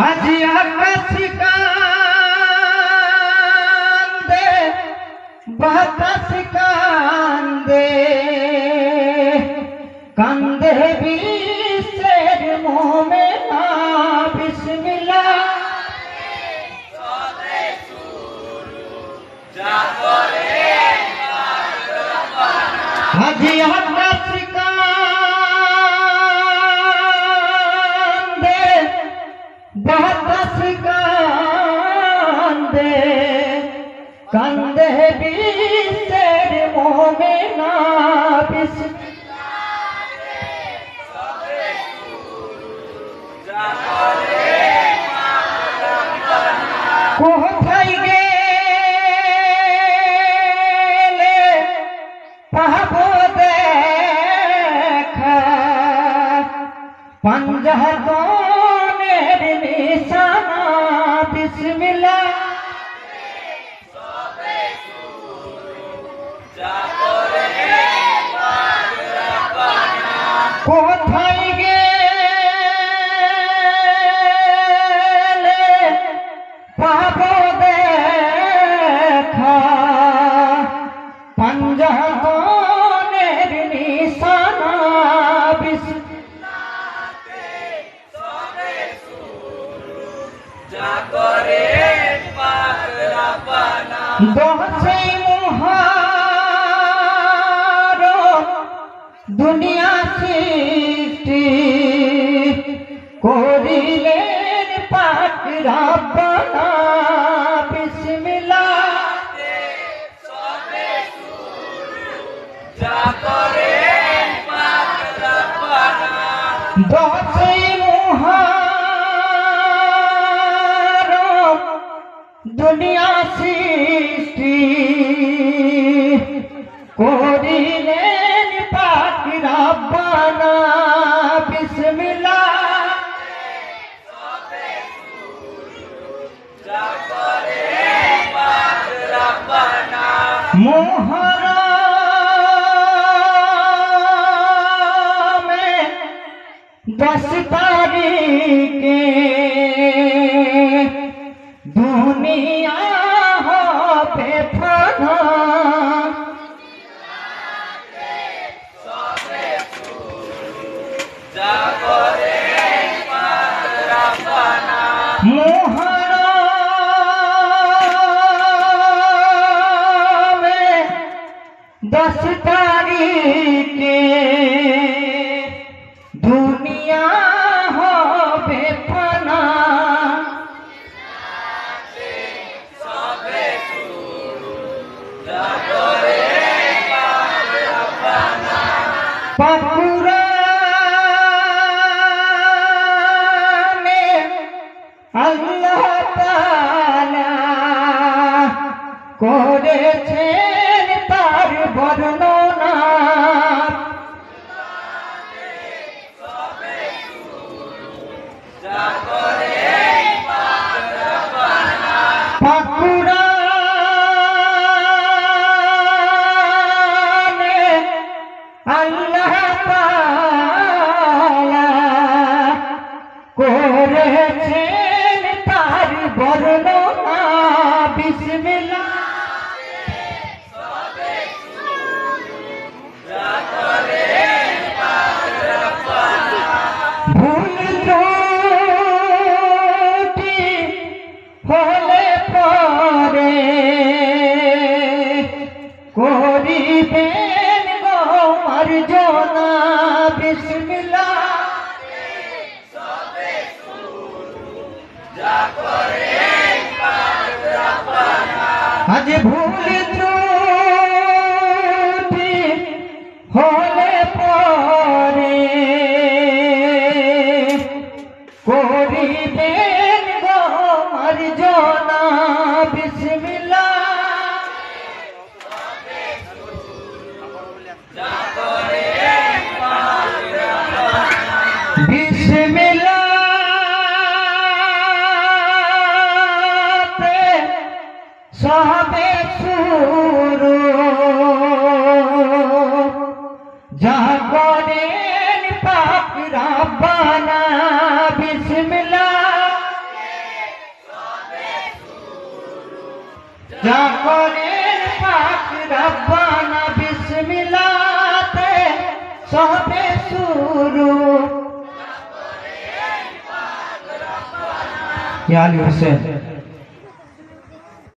আজি আকাশি কান্দে বাতাসি কান্দে কান্দে বিশ্বের মোমেনা বিসমিল্লাহ আজি আকাশি কান্দে বাতাসি কান্দে কান্দে বিশ্বের মোমেনা কোথায় গেলে পাবো দেখা পাঞ্জাতনের নিশানা বিসমিল্লাহ কোথায় গেলে পাবো দেখা পাঞ্জাতনের নিশানা দশই মুহররম দুনিয়া সৃষ্টি করিলেন পাক রব্বানা বিসমিল্লাহ দশই মুহররম দুনিয়া সৃষ্টি করিলেন পাক রব্বানা বিসমিল্লাহ মুহররমে 10 তারিখে দুনিয়া হবে ফানা মুহররমে 10 তারিখে দুনিয়া হবে ফানা কুরআনে আল্লাহ তাআলা করেছেন তার বর্ণনা কুরআনে আল্লাহ তাআলা করেছেন তার বর্ণনা বিসমিল্লাহ ভুল ত্রুটি হলে পরে করিবেন গো মার্জনা বিসমিল্লাহ আজ ভুল ত্রুটি হলে পরে করিবেন গো মার্জনা বিসমিল্লাহ বিসমিল্লাহতে সবে শুরু যা করেন পাক যা করেন পাক রব্বানা বিসমিল্লাতে সবে শুরু। ইয়া আলী হোসেন।